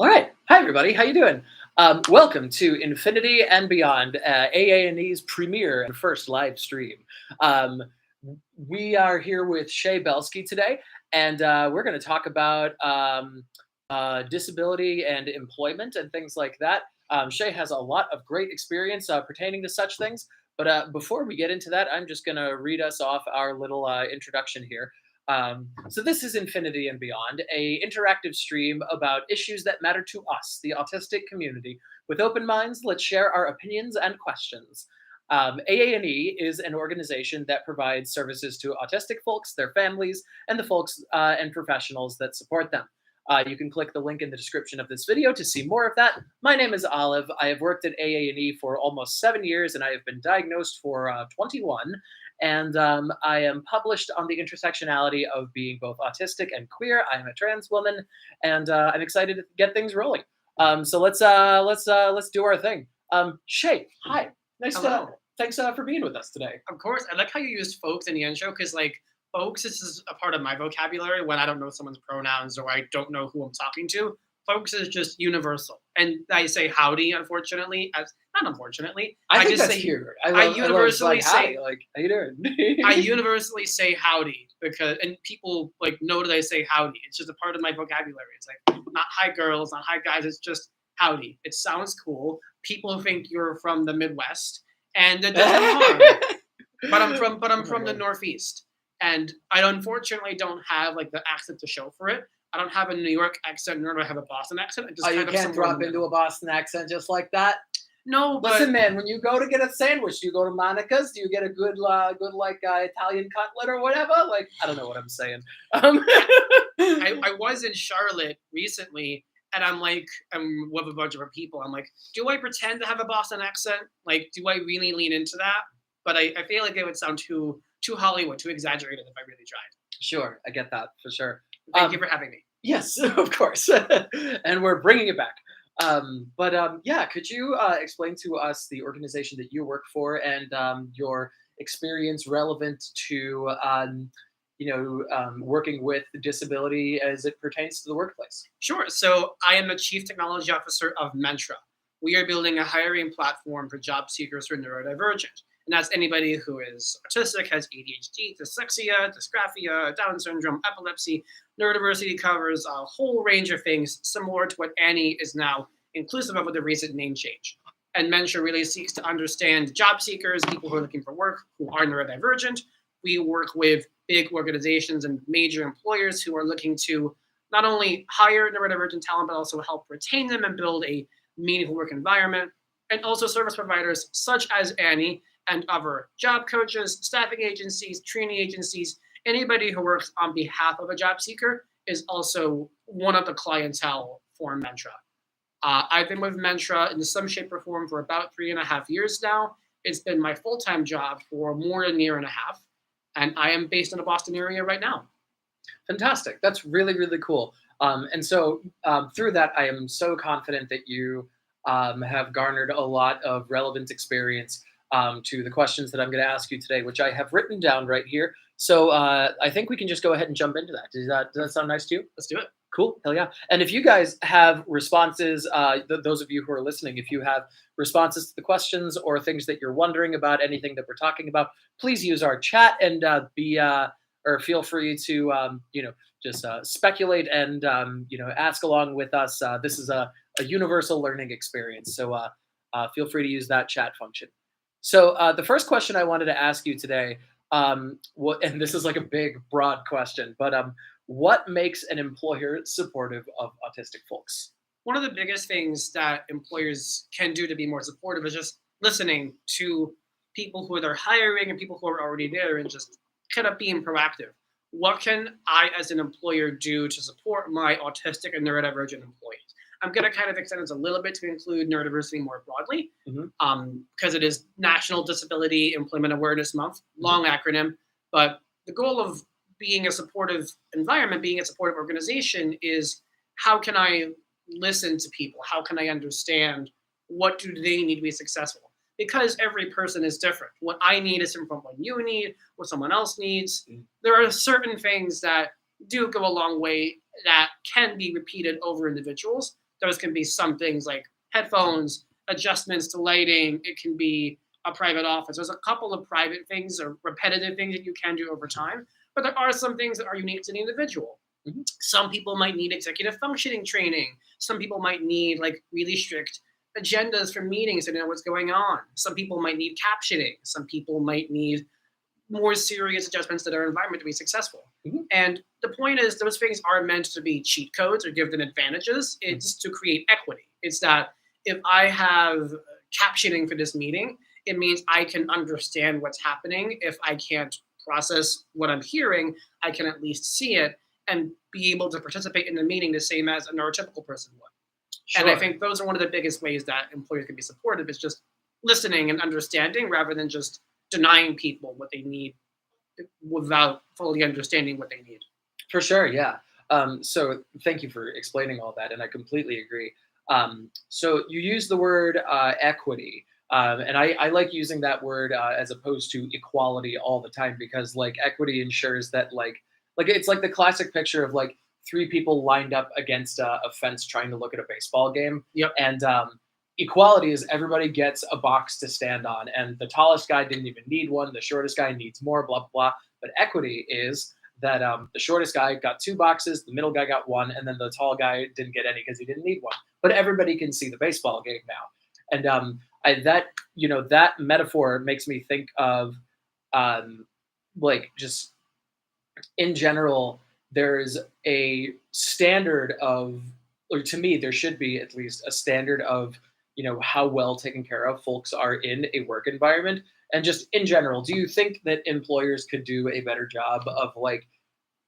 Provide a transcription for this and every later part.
All right. Hi, everybody. How you doing? Welcome to Infinity and Beyond, AANE's premiere and first live stream. Um, we are here with Shay today, and we're going to talk about disability and employment and things like that. Shay has a lot of great experience pertaining to such things. But before we get into that, I'm just going to read us off our little introduction here. So this is Infinity and Beyond, a interactive stream about issues that matter to us, the autistic community. With open minds, let's share our opinions and questions. AANE is an organization that provides services to autistic folks, their families, and the folks and professionals that support them. You can click the link in the description of this video to see more of that. My name is Olive. I have worked at AANE for almost 7 years, and I have been diagnosed for 21. And I am published on the intersectionality of being both autistic and queer. I am a trans woman, and I'm excited to get things rolling. So let's do our thing. Shay, hi. Hello. Thanks for being with us today. Of course, I like how you used folks in the intro because, folks is a part of my vocabulary when I don't know someone's pronouns or I don't know who I'm talking to. Folks is just universal, and I say howdy. Unfortunately, not unfortunately, I think just that's say cute. I universally say how you doing? I universally say howdy and people know that I say howdy. It's just a part of my vocabulary. It's not hi girls, not hi guys. It's just howdy. It sounds cool. People think you're from the Midwest, and it doesn't harm. But I'm from the Northeast, and I unfortunately don't have the accent to show for it. I don't have a New York accent, nor do I have a Boston accent. I just you can't drop into a Boston accent just like that. No, but listen, man. When you go to get a sandwich, do you go to Monica's? Do you get a good Italian cutlet or whatever? I don't know what I'm saying. I was in Charlotte recently, and I'm with a bunch of people. I'm like, do I pretend to have a Boston accent? Do I really lean into that? But I feel like it would sound too Hollywood, too exaggerated if I really tried. Sure, I get that for sure. Thank you for having me. Yes, of course. And we're bringing it back. Yeah, could you explain to us the organization that you work for and your experience relevant to working with disability as it pertains to the workplace? Sure. So I am the Chief Technology Officer of Mentra. We are building a hiring platform for job seekers who are neurodivergent. And that's anybody who is autistic, has ADHD, dyslexia, dysgraphia, Down syndrome, epilepsy. Neurodiversity covers a whole range of things similar to what AANE is now inclusive of with the recent name change. And Mentra really seeks to understand job seekers, people who are looking for work, who are neurodivergent. We work with big organizations and major employers who are looking to not only hire neurodivergent talent, but also help retain them and build a meaningful work environment. And also service providers such as AANE and other job coaches, staffing agencies, training agencies. Anybody who works on behalf of a job seeker is also one of the clientele for Mentra. I've been with Mentra in some shape or form for about 3.5 years now. It's been my full-time job for more than a year and a half, and I am based in the Boston area right now. Fantastic. That's really, really cool. And so through that, I am so confident that you have garnered a lot of relevant experience to the questions that I'm going to ask you today, which I have written down right here. So I think we can just go ahead and jump into that. Does that sound nice to you? Let's do it. Cool. Hell yeah. And if you guys have responses, those of you who are listening, if you have responses to the questions or things that you're wondering about, anything that we're talking about, please use our chat and feel free to, just speculate and, ask along with us. This is a universal learning experience. So feel free to use that chat function. So the first question I wanted to ask you today, and this is a big, broad question, but what makes an employer supportive of autistic folks? One of the biggest things that employers can do to be more supportive is just listening to people who they're hiring and people who are already there and just kind of being proactive. What can I as an employer do to support my autistic and neurodivergent employees? I'm going to kind of extend this a little bit to include neurodiversity more broadly, because it is National Disability Employment Awareness Month, long acronym. But the goal of being a supportive environment, being a supportive organization is how can I listen to people? How can I understand what do they need to be successful? Because every person is different. What I need is different from what you need, what someone else needs. There are certain things that do go a long way that can be repeated over individuals Those can be some things like headphones, adjustments to lighting. It can be a private office. There's a couple of private things or repetitive things that you can do over time, but there are some things that are unique to the individual. Mhm. Some people might need executive functioning training. Some people might need like really strict agendas for meetings to know what's going on. Some people might need captioning. Some people might need more serious adjustments to their environment to be successful. Mhm. And the point is, those things aren't meant to be cheat codes or give them advantages. It's to create equity. It's that if I have captioning for this meeting, it means I can understand what's happening. If I can't process what I'm hearing, I can at least see it and be able to participate in the meeting the same as a neurotypical person would. And I Sure. think those are one of the biggest ways that employers can be supportive is just listening and understanding rather than just denying people what they need without fully understanding what they need. For sure, yeah. So thank you for explaining all that, and I completely agree. So you use the word equity, and I like using that word as opposed to equality all the time because like equity ensures that like it's like the classic picture of like three people lined up against a fence trying to look at a baseball game, Yep. and equality is everybody gets a box to stand on, and the tallest guy didn't even need one, the shortest guy needs more, blah blah blah. But equity is that the shortest guy got two boxes, the middle guy got one, and then the tall guy didn't get any because he didn't need one. But everybody can see the baseball game now, and that that metaphor makes me think of like just in general, there's a standard of, or to me, there should be at least a standard of, how well taken care of folks are in a work environment. And just in general, do you think that employers could do a better job of like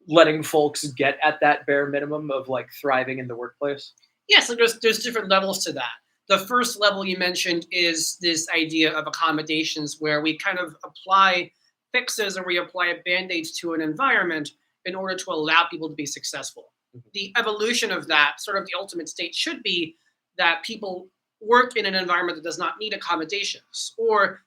letting folks get at that bare minimum of like thriving in the workplace? Yes, so there's different levels to that. The first level you mentioned is this idea of accommodations, where we kind of apply fixes or we apply band-aids to an environment in order to allow people to be successful. Mhm. The evolution of that, sort of the ultimate state, should be that people work in an environment that does not need accommodations, or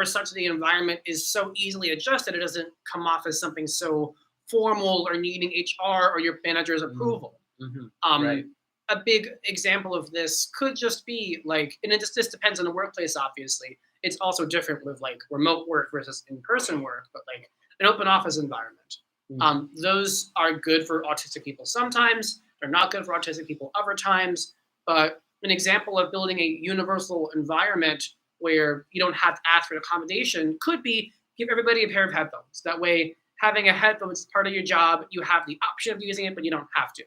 such the environment is so easily adjusted it doesn't come off as something so formal or needing HR or your manager's approval. Mhm. Right. Um, a big example of this could just be like, and this depends on the workplace, obviously. It's also different with like remote work versus in person work, but like an open office environment. Mm. Those are good for autistic people sometimes, they're not good for autistic people other times. But an example of building a universal environment where you don't have to ask for accommodation could be give everybody a pair of headphones. That way, having a headphone is part of your job. You have the option of using it, but you don't have to.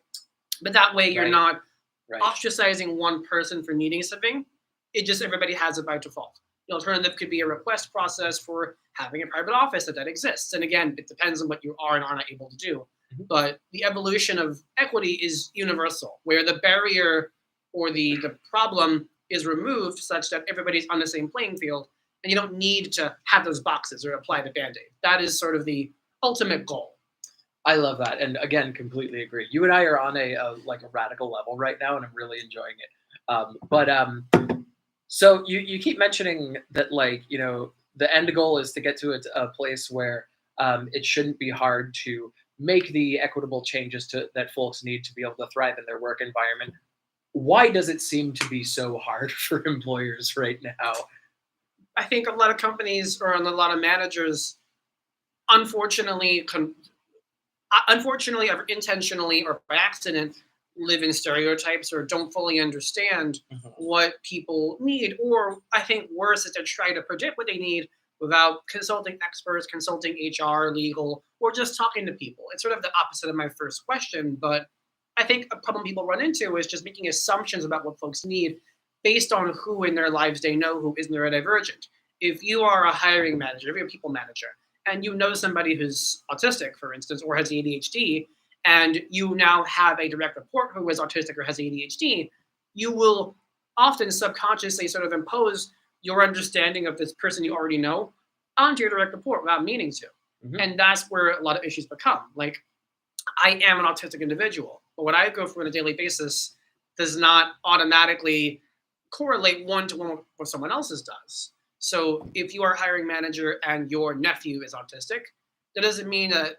But that way, you're Right. not Right. ostracizing one person for needing something. It just everybody has it by default. The alternative could be a request process for having a private office that exists. And again, it depends on what you are and are not able to do. Mhm. But the evolution of equity is universal, where the barrier or the problem is removed such that everybody's on the same playing field, and you don't need to have those boxes or apply the band-aid. That is sort of the ultimate goal. I love that, and again, completely agree. You and I are on a like a radical level right now, and I'm really enjoying it. But so you keep mentioning that like the end goal is to get to a place where it shouldn't be hard to make the equitable changes that folks need to be able to thrive in their work environment. Why does it seem to be so hard for employers right now? I think a lot of companies or a lot of managers, unfortunately, unfortunately, or intentionally or by accident, live in stereotypes or don't fully understand Mhm. what people need. Or I think worse is to try to predict what they need without consulting experts, consulting HR, legal, or just talking to people. It's sort of the opposite of my first question. But I think a problem people run into is just making assumptions about what folks need based on who in their lives they know who is neurodivergent. If you are a hiring manager, if you're a people manager, and you know somebody who's autistic, for instance, or has ADHD, and you now have a direct report who is autistic or has ADHD, you will often subconsciously sort of impose your understanding of this person you already know onto your direct report without meaning to. Mhm. And that's where a lot of issues become. Like, I am an autistic individual, but what I go through on a daily basis does not automatically correlate one to one with what someone else's does. So if you are a hiring manager and your nephew is autistic, that doesn't mean that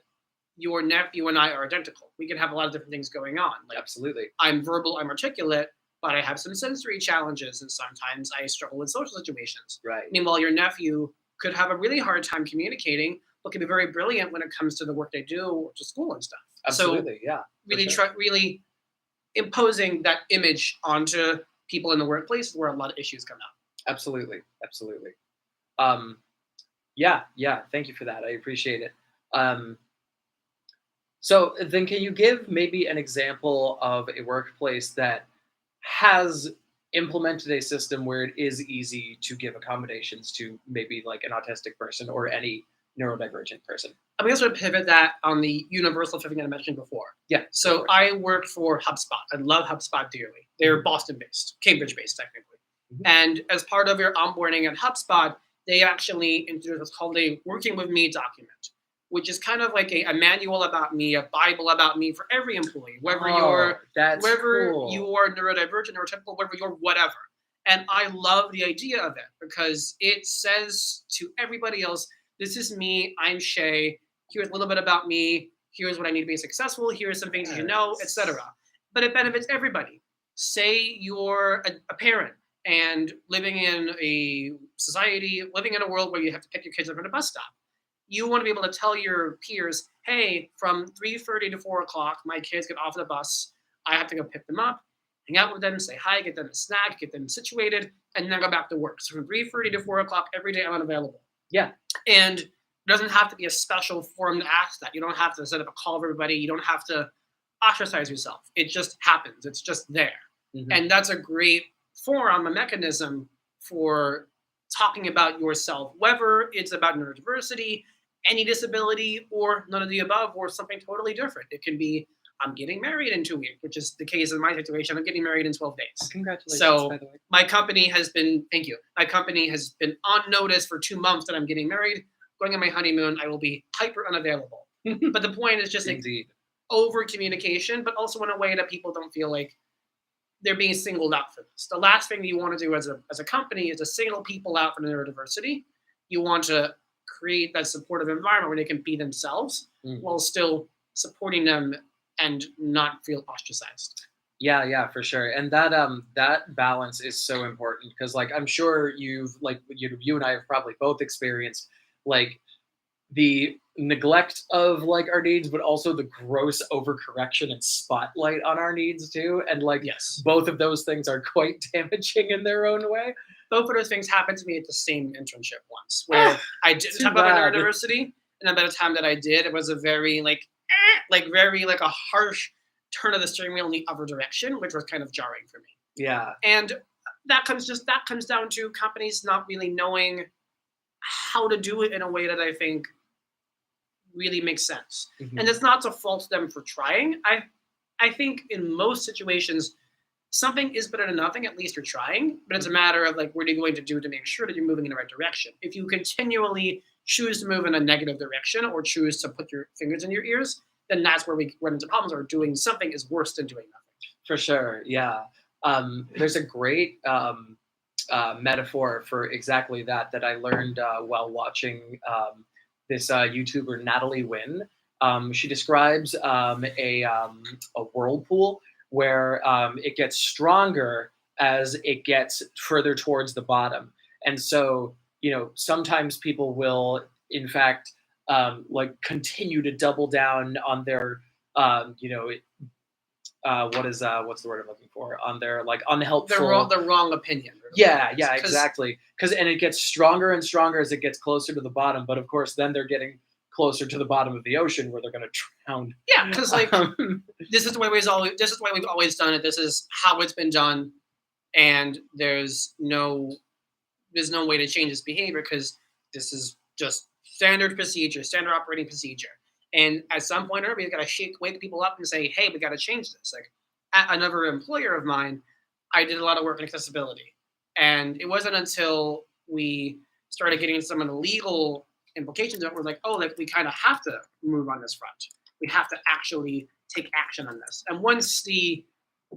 your nephew and I are identical. We can have a lot of different things going on. Like, Absolutely. I'm verbal, I'm articulate, but I have some sensory challenges, and sometimes I struggle with social situations. Right. Meanwhile, your nephew could have a really hard time communicating, but can be very brilliant when it comes to the work they do or to school and stuff. So Absolutely. Yeah. For really sure. really imposing that image onto people in the workplace is where a lot of issues come out. Absolutely. Absolutely. Um, yeah. Yeah. Thank you for that. I appreciate it. Um, so then, can you give maybe an example of a workplace that has implemented a system where it is easy to give accommodations to maybe like an autistic person or any neurodivergent person? I'm going to sort of pivot that on the universal thing that I mentioned before. Yeah. So I work for HubSpot. I love HubSpot dearly. They're Boston based, Cambridge based technically. Mhm. And as part of your onboarding at HubSpot, they actually introduced what's called a working with me document, which is kind of like a manual about me, a Bible about me for every employee, Oh, that's whether you cool. are neurodivergent or typical, whether you're whatever. And I love the idea of it because it says to everybody else, this is me, I'm Shay, here's a little bit about me, here's what I need to be successful, here's some things you should know, Yes. etc. But it benefits everybody. Say you're a parent and living in a society, living in a world where you have to pick your kids up at a bus stop. You want to be able to tell your peers, hey, from 3:30 to 4 o'clock, my kids get off the bus. I have to go pick them up, hang out with them, say hi, get them a snack, get them situated, and then go back to work. So from 3:30 to 4 o'clock every day, I'm unavailable. Yeah. And it doesn't have to be a special forum to ask that. You don't have to set up a call with everybody. You don't have to ostracize yourself. It just happens. It's just there. Mhm. And that's a great forum, a mechanism for talking about yourself, whether it's about neurodiversity, any disability, or none of the above, or something totally different. It can be, I'm getting married in 2 weeks, which is the case in my situation. I'm getting married in 12 days. Congratulations, by So the way. my company has been, thank you, my company has been on notice for 2 months that I'm getting married. Going on my honeymoon, I will be hyper unavailable. But the point is just like Indeed. over communication, but also in a way that people don't feel like they're being singled out for this. The last thing you want to do as a company is to single people out for neurodiversity. You want to create that supportive environment where they can be themselves Mm. while still supporting them and not feel ostracized. Yeah, yeah, for sure. And that balance is so important because like I'm sure you've like you and I have probably both experienced like the neglect of like our needs, but also the gross overcorrection and spotlight on our needs too. And like Yes. both of those things are quite damaging in their own way. Both of those things happened to me at the same internship once, where Ah, I did too talk about my bad. neurodiversity, and then by the time that I did, it was a very very like a harsh turn of the steering wheel in the other direction, which was kind of jarring for me. Yeah. And that comes down to companies not really knowing how to do it in a way that I think really makes sense. Mhm. And it's not to fault them for trying. I think in most situations something is better than nothing. At least you're trying, but it's a matter of like what are you going to do to make sure that you're moving in the right direction. If you continually choose to move in a negative direction or choose to put your fingers in your ears, then that's where we run into problems. Or doing something is worse than doing nothing. For sure. Yeah. There's a great metaphor for exactly that that I learned while watching this YouTuber Natalie Wynn. She describes a whirlpool where it gets stronger as it gets further towards the bottom, and so sometimes people will, in fact, like continue to double down on their what's the word I'm looking for, on their like unhelpful. The wrong opinion. Yeah, yeah, Because exactly. Because and it gets stronger and stronger as it gets closer to the bottom. But of course, then they're getting closer to the bottom of the ocean where they're going to drown. yeah, because like Um, this is the way we've always done it. This is how it's been done, and there's no way to change this behavior because this is just standard procedure, standard operating procedure. And at some point or other, you got to wake people up and say, "Hey, we got to change this." Like at another employer of mine, I did a lot of work in accessibility, and it wasn't until we started getting some of the legal implications of it, we're like, "Oh, like we kind of have to move on this front. We have to actually take action on this." And once the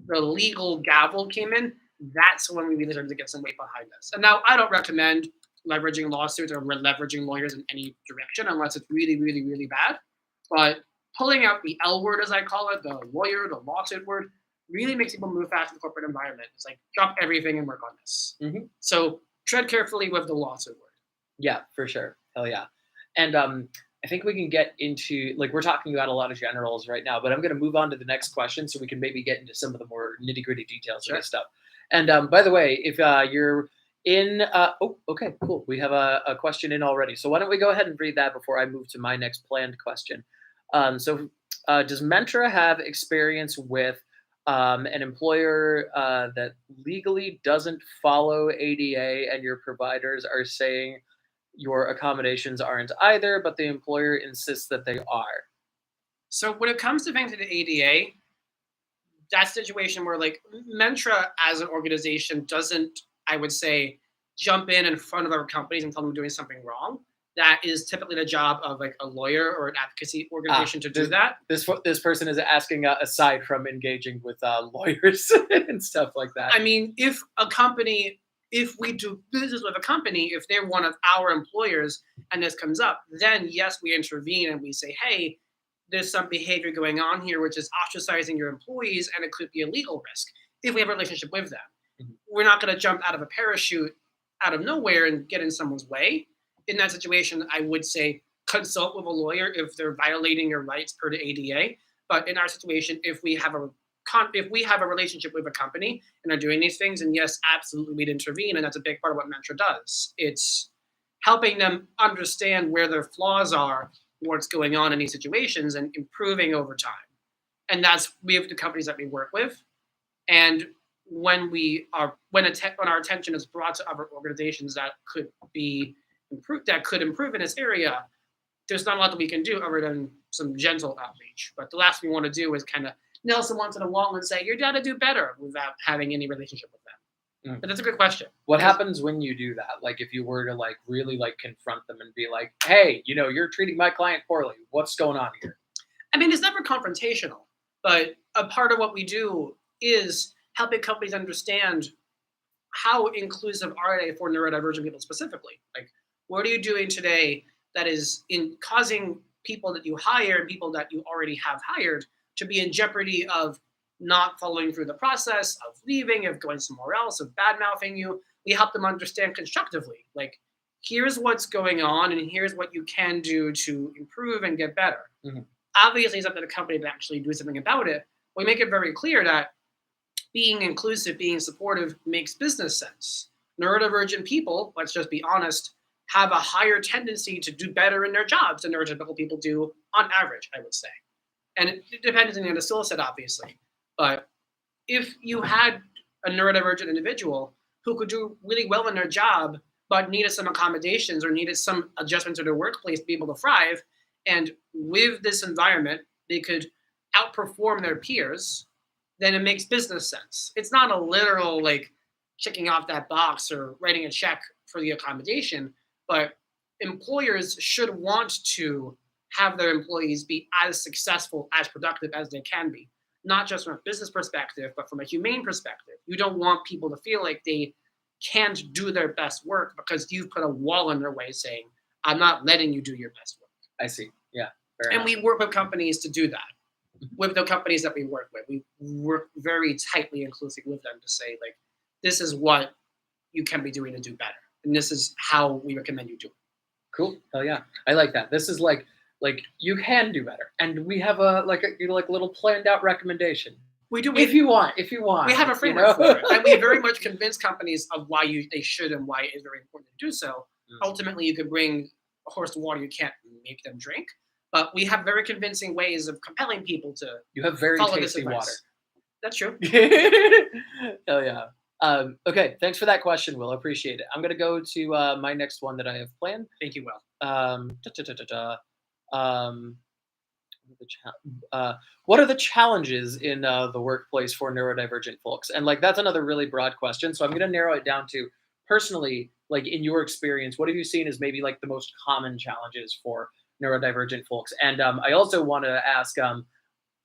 legal gavel came in, that's when we really started to get some weight behind this. And now I don't recommend leveraging lawsuits or leveraging lawyers in any direction unless it's really, really, really bad. But pulling out the L word, as I call it, the lawyer, the lawsuit word, really makes people move fast in the corporate environment. It's like drop everything and work on this. Hmm. So tread carefully with the loss of word. Yeah, for sure. Hell yeah. And I think we can get into like we're talking about a lot of generals right now, but I'm going to move on to the next question so we can maybe get into some of the more nitty gritty details of Sure. this stuff. And by the way, if you're in, oh, okay, cool. We have a question in already. So why don't we go ahead and read that before I move to my next planned question? Does Mentra have experience with an employer that legally doesn't follow ADA and your providers are saying your accommodations aren't either, but the employer insists that they are? So when it comes to things to the ADA, that situation where like Mentra as an organization doesn't, I would say, jump in front of our companies and tell them we're doing something wrong. That is typically the job of like a lawyer or an advocacy organization to do that. This person is asking aside from engaging with lawyers and stuff like that. I mean, if we do business with a company, if they're one of our employers and this comes up, then yes, we intervene and we say, hey, there's some behavior going on here which is ostracizing your employees and it could be a legal risk if we have a relationship with them. Mhm. We're not going to jump out of a parachute out of nowhere and get in someone's way. In that situation, I would say consult with a lawyer if they're violating your rights per the ADA. But in our situation, if we have a relationship with a company and are doing these things, and yes, absolutely, we'd intervene, and that's a big part of what Mentra does. It's helping them understand where their flaws are, what's going on in these situations, and improving over time. And that's we have the companies that we work with, and when our attention is brought to other organizations that could be improved, that could improve in this area, there's not a lot that we can do other than some gentle outreach. But the last thing we want to do is kind of nail someone to the wall and say, you're got to do better without having any relationship with them. Mm. But that's a good question. What happens when you do that? Like if you were to like really like confront them and be like, hey, you're treating my client poorly. What's going on here? I mean, it's never confrontational, but a part of what we do is helping companies understand how inclusive are they for neurodivergent people specifically. Like, what are you doing today that is in causing people that you hire and people that you already have hired to be in jeopardy of not following through the process, of leaving, of going somewhere else, of bad mouthing you? We help them understand constructively. Like, here's what's going on, and here's what you can do to improve and get better. Mhm. Obviously, it's up to the company to actually do something about it. We make it very clear that being inclusive, being supportive makes business sense. Neurodivergent people, let's just be honest, have a higher tendency to do better in their jobs than neurotypical people do on average, I would say. And it depends on the skill set, obviously. But if you had a neurodivergent individual who could do really well in their job, but needed some accommodations or needed some adjustment to their workplace to be able to thrive, and with this environment, they could outperform their peers, then it makes business sense. It's not a literal like checking off that box or writing a check for the accommodation, but employers should want to have their employees be as successful, as productive as they can be, not just from a business perspective, but from a humane perspective. You don't want people to feel like they can't do their best work because you've put a wall in their way saying, I'm not letting you do your best work. I see. Yeah. Fair And enough. we work with companies to do that. With the companies that we work with, we work very tightly and closely with them to say, like, this is what you can be doing to do better, and this is how we recommend you do it. Cool. Hell yeah. I like that. This is like you can do better, and we have a little planned out recommendation. We do. If you want, We have a framework for it, and we very much convince companies of why they should and why it is very important to do so. Ultimately, you can bring a horse to water, you can't make them drink. But we have very convincing ways of compelling people to You have very follow tasty this advice. water. That's true. Hell yeah. Okay, thanks for that question, Will. I appreciate it. I'm going to go to my next one that I have planned. Thank you, Will. Um, what are the challenges in the workplace for neurodivergent folks? And like that's another really broad question. So I'm going to narrow it down to personally, like in your experience, what have you seen as maybe like the most common challenges for neurodivergent folks? And I also want to ask,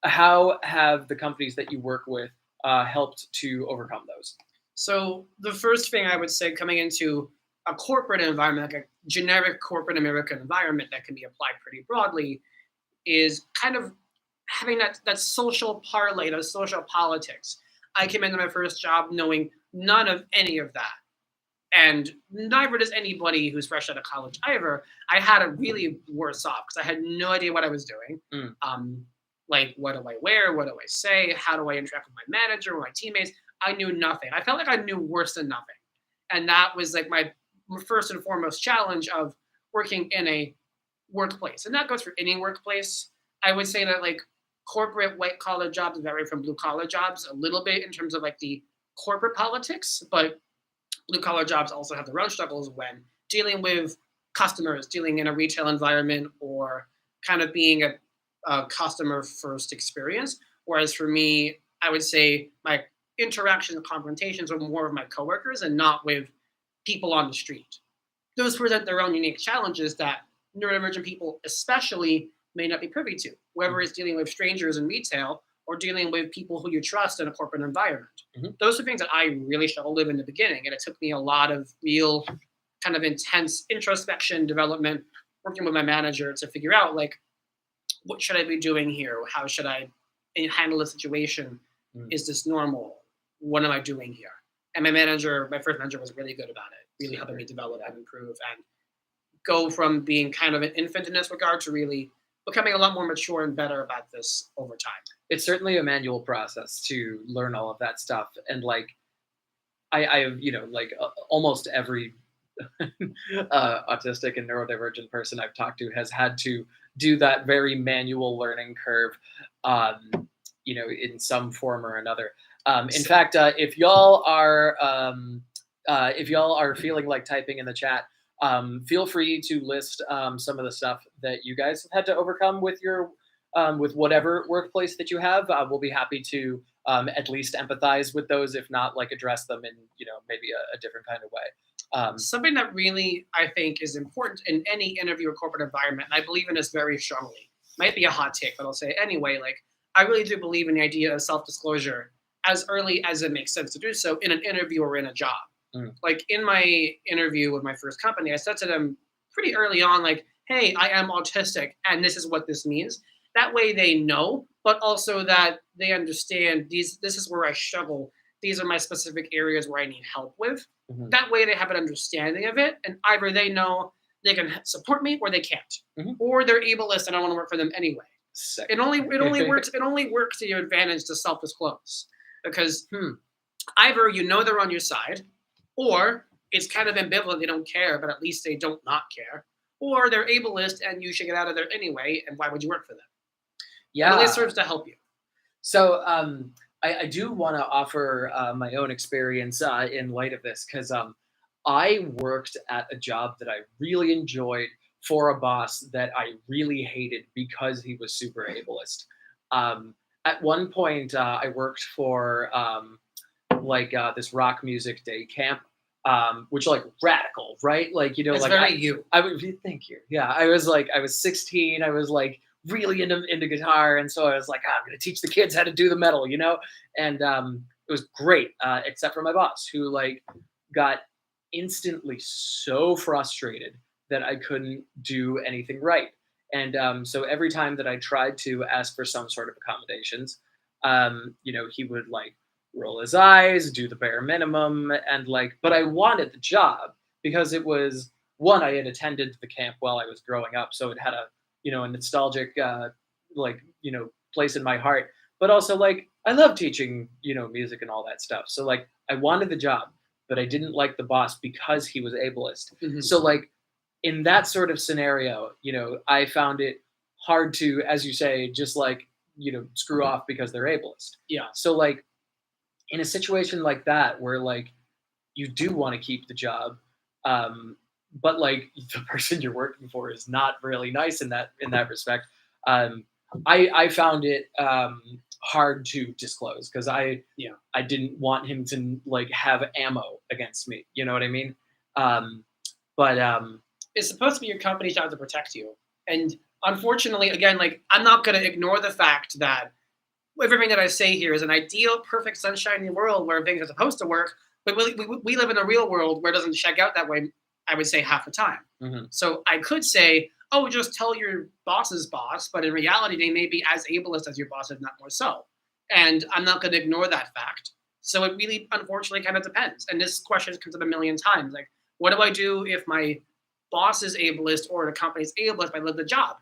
how have the companies that you work with helped to overcome those? So the first thing I would say coming into a corporate environment, like a generic corporate American environment that can be applied pretty broadly, is kind of having that social parlay, those social politics. I came into my first job knowing none of any of that. And neither does anybody who's fresh out of college either. I had it really worse off because I had no idea what I was doing. Like, what do I wear? What do I say? How do I interact with my manager or my teammates? I knew nothing. I felt like I knew worse than nothing. And that was like my first and foremost challenge of working in a workplace. And that goes for any workplace. I would say that like corporate white collar jobs vary from blue collar jobs a little bit in terms of like the corporate politics, but blue collar jobs also have their own struggles when dealing with customers, dealing in a retail environment, or kind of being a customer first experience. Whereas for me, I would say my interactions and confrontations were more with my coworkers and not with people on the street. Those present their own unique challenges that neurodivergent people, especially, may not be privy to, whether it's dealing with strangers in retail or dealing with people who you trust in a corporate environment. Those are things that I really struggled with in the beginning. And it took me a lot of real kind of intense introspection, development, working with my manager to figure out like, what should I be doing here? How should I handle the situation? Is this normal? What am I doing here? And my first manager was really good about it, really helping me develop and improve and go from being kind of an infant in this regard to really becoming a lot more mature and better about this over time. It's certainly a manual process to learn all of that stuff. And like, I have, like almost every autistic and neurodivergent person I've talked to has had to do that very manual learning curve, in some form or another. In fact, if y'all are feeling like typing in the chat, feel free to list some of the stuff that you guys have had to overcome with your with whatever workplace that you have. We'll be happy to at least empathize with those, if not like address them in maybe a different kind of way. Something that really I think is important in any interview or corporate environment, and I believe in this very strongly, might be a hot take, but I'll say it anyway. Like, I really do believe in the idea of self-disclosure as early as it makes sense to do so in an interview or in a job. Like in my interview with my first company, I said to them pretty early on, like, hey, I am autistic and this is what this means. That way they know, but also that they understand this is where I struggle. These are my specific areas where I need help with. That way they have an understanding of it, and either they know they can support me or they can't. Or they're ableist and I want to work for them anyway. Sick. It only works to your advantage to self-disclose. Because either they're on your side, or it's kind of ambivalent, they don't care, but at least they don't not care. Or they're ableist and you should get out of there anyway, and why would you work for them? Yeah. It really serves to help you. So I do want to offer my own experience in light of this, because I worked at a job that I really enjoyed for a boss that I really hated because he was super ableist. At one point, I worked for this rock music day camp, which like radical, right? Like, It's like very you. I would thank you. Yeah, I was 16. I was like really into guitar, and so I was like, I'm gonna teach the kids how to do the metal, and it was great, except for my boss, who like got instantly so frustrated that I couldn't do anything right. And so every time that I tried to ask for some sort of accommodations, he would like roll his eyes, do the bare minimum, and like, but I wanted the job because it was one, I had attended the camp while I was growing up, so it had a nostalgic place in my heart. But also like I love teaching music and all that stuff, so like I wanted the job, but I didn't like the boss because he was ableist. So like in that sort of scenario, I found it hard to, as you say, just like, screw off because they're ableist. Yeah. So like in a situation like that, where like you do want to keep the job, but like the person you're working for is not really nice in that respect, I found it hard to disclose because I didn't want him to like have ammo against me. You know what I mean? It's supposed to be your company's job to protect you. And unfortunately, again, like I'm not going to ignore the fact that everything that I say here is an ideal, perfect, sunshiny world where things are supposed to work. But we live in a real world where it doesn't check out that way, I would say half the time. So I could say oh, just tell your boss's boss, but in reality, they may be as ableist as your boss, if not more so. And I'm not going to ignore that fact. So it really, unfortunately, kind of depends. And this question has come up a million times. Like, what do I do if my boss is ableist or the company is ableist? I love the job.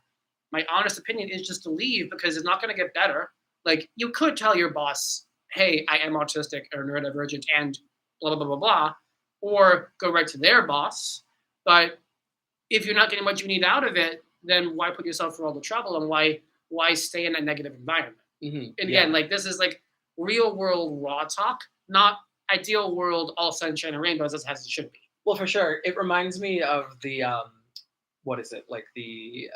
My honest opinion is just to leave because it's not going to get better. Like, you could tell your boss, hey, I am autistic or neurodivergent and blah, blah, blah, blah, blah, or go right to their boss. But if you're not getting what you need out of it, then why put yourself through all the trouble, and why stay in a negative environment? And again, like, this is like real world raw talk, not ideal world all sunshine and rainbows as it should be. Well, for sure. It reminds me of the what is it, like the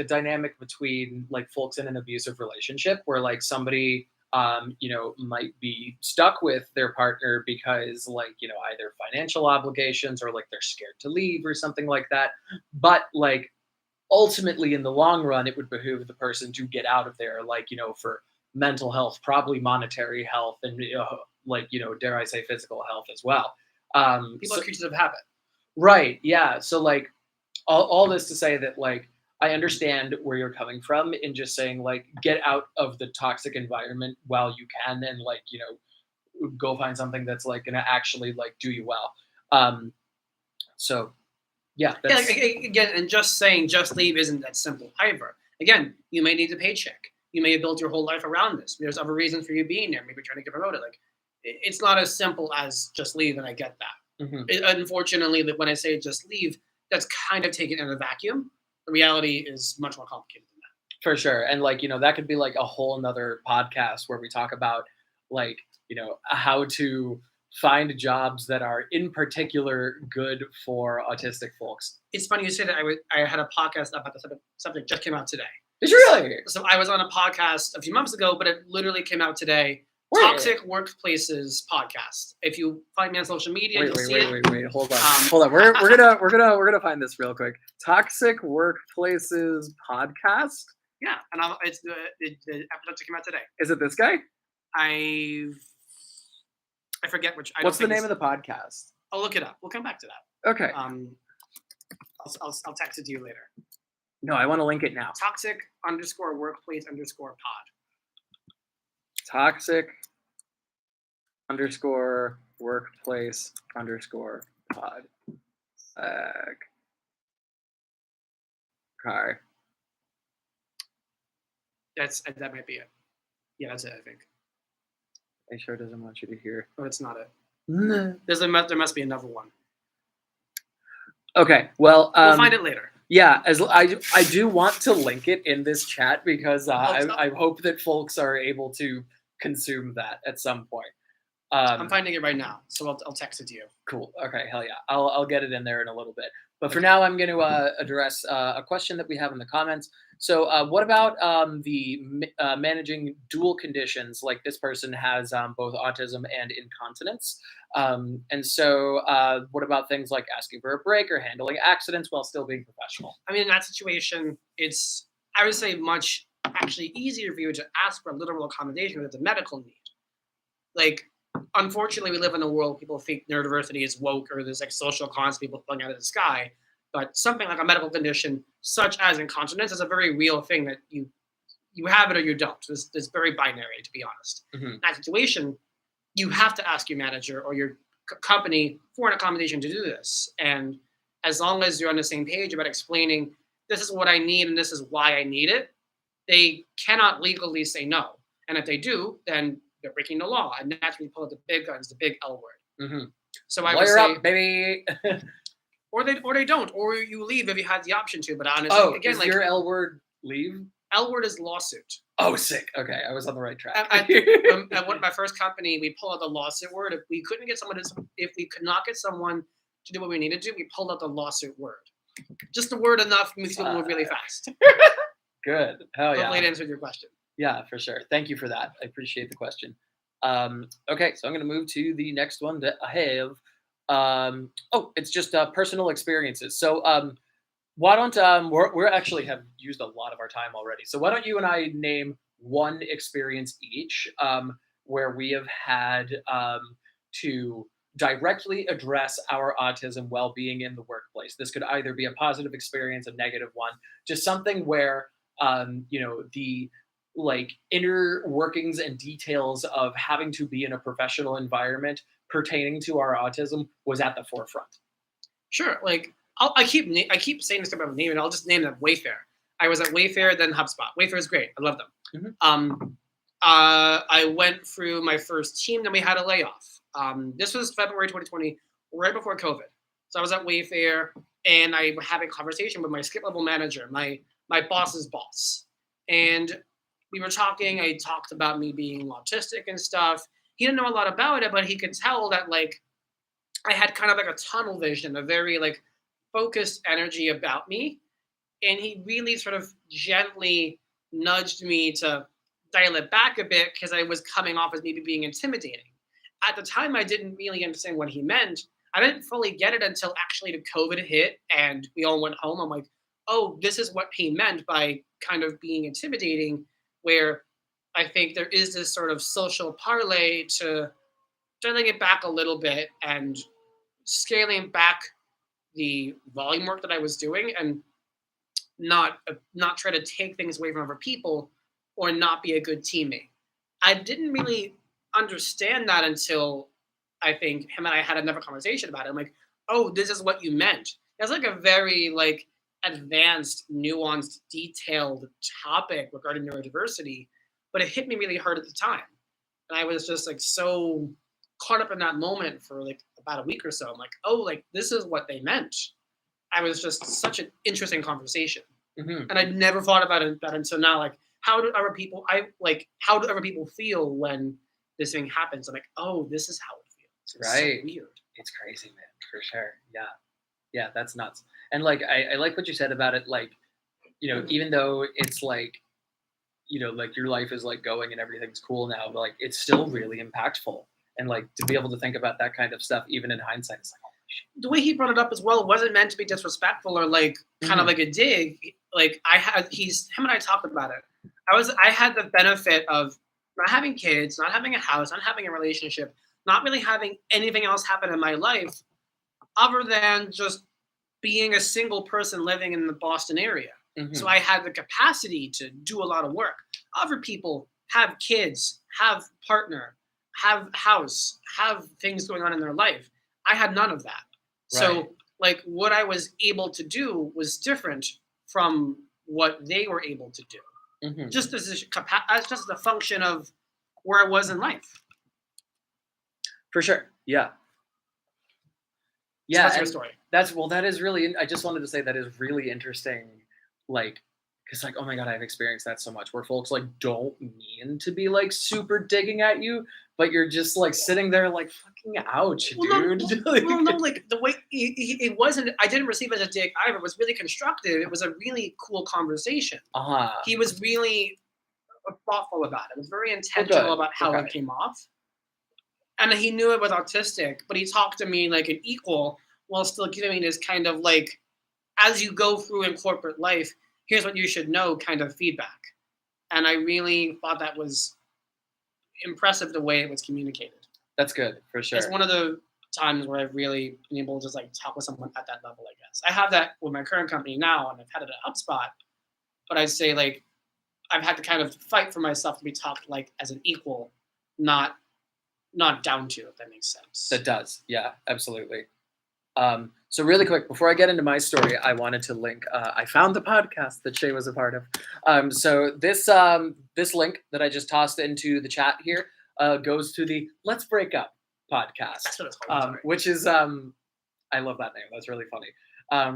dynamic between like folks in an abusive relationship where like somebody might be stuck with their partner because like either financial obligations or like they're scared to leave or something like that, but like ultimately in the long run it would behoove the person to get out of there, like for mental health, probably monetary health, and dare I say physical health as well. People are creatures of habit. Right, yeah, so like all this to say that like I understand where you're coming from in just saying like get out of the toxic environment while you can, and like go find something that's like gonna actually like do you well. So yeah, Yeah, that's again, and just saying just leave isn't that simple either. Again, you may need a paycheck. You may have built your whole life around this. There's other reasons for you being there. Maybe trying to get promoted. Like, it's not as simple as just leave, and I get that. Unfortunately, that when I say just leave, that's kind of taken in a vacuum. The reality is much more complicated than that. for sure. And like that could be like a whole nother podcast where we talk about like how to find jobs that are in particular good for autistic folks. It's funny you say that. I had a podcast about the subject just came out today. Did you really? So I was on a podcast a few months ago, but it literally came out today. Wait. Toxic Workplaces podcast. If you find me on social media, you'll see it. Wait. Hold on. We're gonna find this real quick. Toxic Workplaces podcast. Yeah, and it's the episode that came out today. Is it this guy? I forget which. What's the name of the podcast? I'll look it up. We'll come back to that. Okay. I'll text it to you later. No, I want to link it now. Toxic_workplace_pod. Toxic_workplace_pod. Okay. That might be it. Yeah, that's it, I think. It sure doesn't want you to hear. But it's not it. No. There must be another one. Okay, well, we'll find it later. Yeah, as I do want to link it in this chat because I hope that folks are able to consume that at some point. I'm finding it right now, so I'll text it to you. Cool. Okay, hell yeah. I'll get it in there in a little bit. But for now, I'm going to address a question that we have in the comments. So what about the managing dual conditions? Like this person has both autism and incontinence. And so what about things like asking for a break or handling accidents while still being professional? I mean, in that situation, it's, I would say, much actually easier for you to ask for a literal accommodation if it's a medical need. Like, unfortunately, we live in a world where people think neurodiversity is woke or there's like social cons people falling out of the sky. But something like a medical condition, such as incontinence, is a very real thing that you have it or you don't. It's very binary, to be honest. In that situation, you have to ask your manager or your company for an accommodation to do this. And as long as you're on the same page about explaining, this is what I need and this is why I need it, they cannot legally say no. And if they do, then they're breaking the law. And that's when you pull out the big guns, the big L word. So I would say, up, baby. or they don't, or you leave if you had the option to. But honestly, again, is like your L word leave? L word is lawsuit. Oh, sick. Okay, I was on the right track. At my first company, we pulled out the lawsuit word. If we could not get someone to do what we needed to, we pulled out the lawsuit word. Just the word enough makes people move really fast. Good. Hell yeah. Hopefully it answered your question. Yeah, for sure. Thank you for that. I appreciate the question. Okay, so I'm going to move to the next one that I have. It's just personal experiences. So why don't we're actually have used a lot of our time already. So why don't you and I name one experience each where we have had to directly address our autism well-being in the workplace. This could either be a positive experience, a negative one, just something where the like inner workings and details of having to be in a professional environment pertaining to our autism was at the forefront. Sure. Like I keep saying this about name, and I'll just name them Wayfair. I was at Wayfair, then HubSpot. Wayfair is great. I love them. I went through my first team, then we had a layoff. This was February 2020, right before COVID. So I was at Wayfair, and I had a conversation with my skip level manager, my boss's boss, and we were talking. I talked about me being autistic and stuff. He didn't know a lot about it, but he could tell that like I had kind of like a tunnel vision, a very like focused energy about me. And he really sort of gently nudged me to dial it back a bit because I was coming off as maybe being intimidating. At the time, I didn't really understand what he meant. I didn't fully get it until actually the COVID hit and we all went home. I'm like, oh, this is what he meant by kind of being intimidating, where I think there is this sort of social parlay to dialing it back a little bit and scaling back the volume work that I was doing and not try to take things away from other people or not be a good teammate. I didn't really understand that until I think him and I had another conversation about it. I'm like, oh, this is what you meant. That's like a very like advanced, nuanced, detailed topic regarding neurodiversity, but it hit me really hard at the time. And I was just like so caught up in that moment for like about a week or so. I'm like, oh, like this is what they meant. I was just such an interesting conversation, and I'd never thought about that until now. Like, how do other people? How do other people feel when this thing happens? I'm like, oh, this is how it feels. It's Right. so weird. It's crazy, man, for sure. Yeah. Yeah, that's nuts. And like I like what you said about it, like, even though it's like, like your life is like going and everything's cool now, but like it's still really impactful. And like to be able to think about that kind of stuff, even in hindsight, it's like, holy shit. The way he brought it up as well wasn't meant to be disrespectful or like kind of like a dig. Like him and I talked about it. I had the benefit of not having kids, not having a house, not having a relationship, not really having anything else happen in my life other than just being a single person living in the Boston area. So I had the capacity to do a lot of work. Other people have kids, have partner, have house, have things going on in their life. I had none of that. Right. So like what I was able to do was different from what they were able to do. Just as just a function of where I was in life. For sure. Yeah. So Yeah. that's your story. That is really, I just wanted to say that is really interesting. Like, because like, oh my God, I've experienced that so much where folks like don't mean to be like super digging at you, but you're just like sitting there like fucking ouch, dude. No, like the way it wasn't, I didn't receive it as a dig either. It was really constructive. It was a really cool conversation. He was really thoughtful about it. It was very intentional about how it came off. And he knew it was autistic, but he talked to me like an equal while still giving me this kind of like, as you go through in corporate life, here's what you should know kind of feedback. And I really thought that was impressive the way it was communicated. That's good, for sure. It's one of the times where I've really been able to just like talk with someone at that level, I guess. I have that with my current company now, and I've had it at HubSpot, but I'd say like I've had to kind of fight for myself to be talked like as an equal, not down to, if that makes sense. That does. Yeah, absolutely. So really quick, before I get into my story, I wanted to link, I found the podcast that Shay was a part of. So this link that I just tossed into the chat here goes to the Let's Break Up podcast. That's what it's called. Which is, I love that name. That's really funny.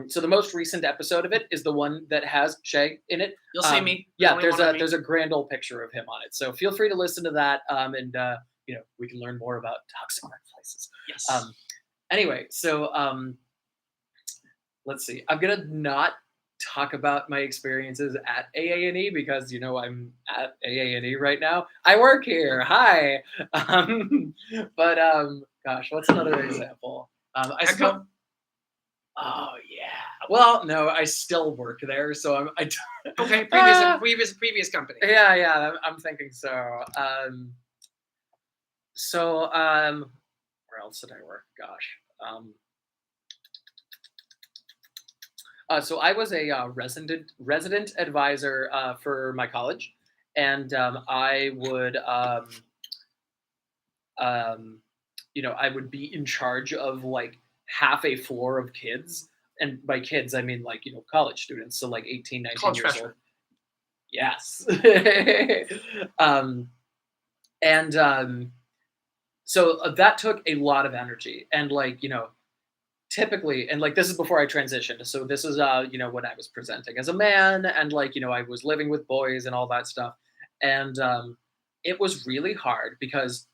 So the most recent episode of it is the one that has Shay in it. You'll see me. Yeah, there's a grand old picture of him on it. So feel free to listen to that, and we can learn more about toxic workplaces. Yes. Anyway, so let's see. I'm gonna not talk about my experiences at AANE because I'm at AANE right now. I work here. Hi. But gosh, what's another example? Oh yeah. Well, no, I still work there, so okay. Previous company. Yeah. I'm thinking so. Where else did I work? Gosh. So I was a resident advisor for my college, and I would um, I would be in charge of like half a floor of kids, and by kids I mean like college students, so like 18, 19 College years old. freshmen. Yes. um, and so that took a lot of energy, and like typically, and like this is before I transitioned, so this is when I was presenting as a man, and like I was living with boys and all that stuff, and it was really hard because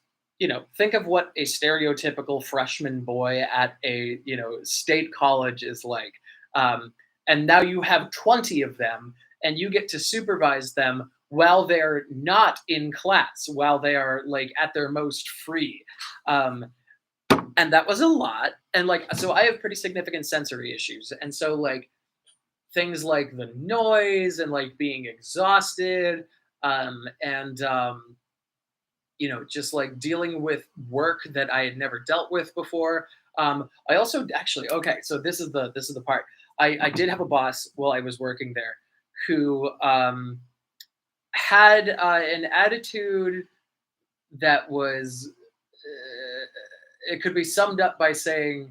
think of what a stereotypical freshman boy at a state college is like, and now you have 20 of them, and you get to supervise them while they're not in class, while they are like at their most free. um, and that was a lot, and like so I have pretty significant sensory issues, and so like things like the noise and like being exhausted, and just like dealing with work that I had never dealt with before. I also actually, okay, so this is the part. I did have a boss while I was working there who had an attitude that was it could be summed up by saying,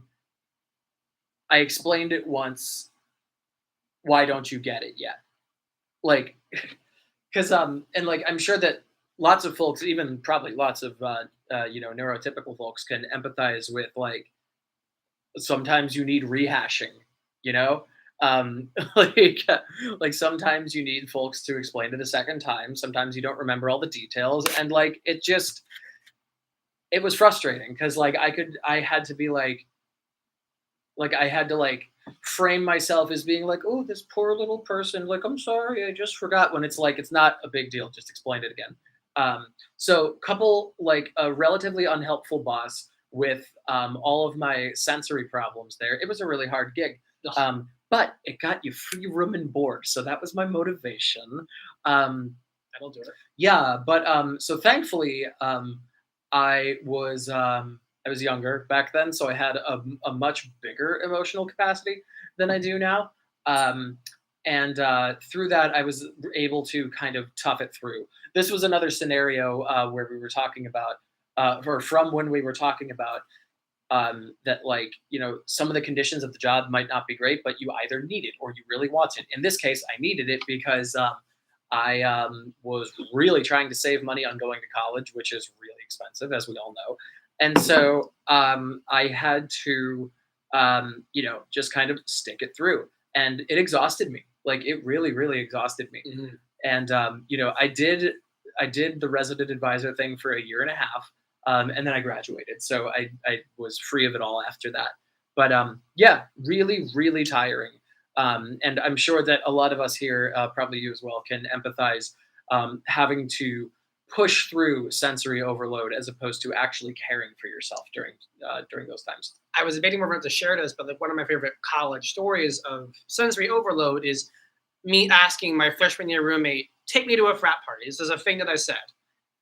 I explained it once, why don't you get it yet? Like, because and like I'm sure that lots of folks, even probably lots of neurotypical folks, can empathize with like sometimes you need rehashing, you know, like like sometimes you need folks to explain it a second time. Sometimes you don't remember all the details, and like it was frustrating because like I had to be like I had to like frame myself as being like, oh, this poor little person, like, I'm sorry, I just forgot, when it's like it's not a big deal, just explain it again. So couple like a relatively unhelpful boss with all of my sensory problems there. It was a really hard gig. But it got you free room and board, so that was my motivation. um, That'll do it. yeah, but so thankfully I was younger back then, so I had a much bigger emotional capacity than I do now. Um, and through that, I was able to kind of tough it through. This was another scenario where we were talking about, or from when we were talking about that, like, some of the conditions of the job might not be great, but you either need it or you really want it. In this case, I needed it because I was really trying to save money on going to college, which is really expensive, as we all know. And so I had to, just kind of stick it through. And it exhausted me. Like it really, really exhausted me. Mhm. And I did the resident advisor thing for a year and a half, and then I graduated. So I was free of it all after that. But yeah, really, really tiring. And I'm sure that a lot of us here, probably you as well, can empathize having to push through sensory overload as opposed to actually caring for yourself during those times. I was debating whether to share this, but like one of my favorite college stories of sensory overload is me asking my freshman year roommate, take me to a frat party. This is a thing that I said.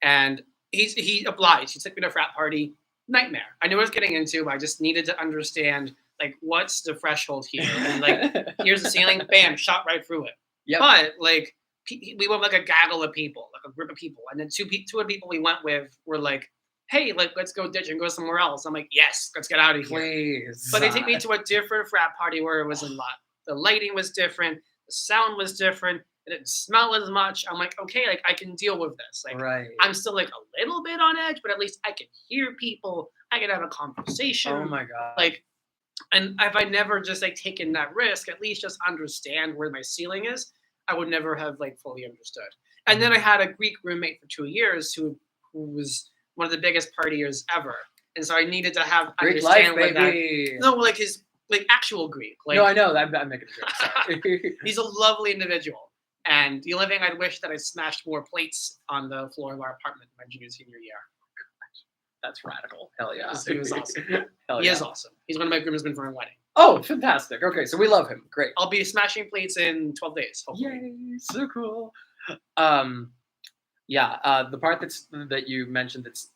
And he obliged. He took me to a frat party. Nightmare. I knew what I was getting into, but I just needed to understand like what's the threshold here. And like here's the ceiling, bam, shot right through it. Yep. But like we went with like a gaggle of people, like a group of people. And then two of the people we went with were like, hey, like let's go ditch and go somewhere else. I'm like, yes, let's get out of here. Please. But they take me to a different frat party where it was a lot. The lighting was different, the sound was different, it didn't smell as much. I'm like, okay, like I can deal with this. Like Right. I'm still like a little bit on edge, but at least I can hear people. I can have a conversation. Oh my god. Like, and if I never just like taken that risk, at least just understand where my ceiling is, I would never have like fully understood. And then I had a Greek roommate for 2 years who was one of the biggest partiers ever. And so I needed to have Greek life, understand what baby. no, like his like actual Greek. Like No, I know. I'm making a joke. Sorry. he's a lovely individual. And the only thing I'd wish that I smashed more plates on the floor of our apartment my junior senior year. That's radical. Hell yeah. He was awesome. Hell He yeah. is awesome. He's one of my groomsmen for my wedding. Oh, fantastic. Okay, so we love him. Great. I'll be smashing plates in 12 days, hopefully. Yay, so cool. Yeah, the part that you mentioned that's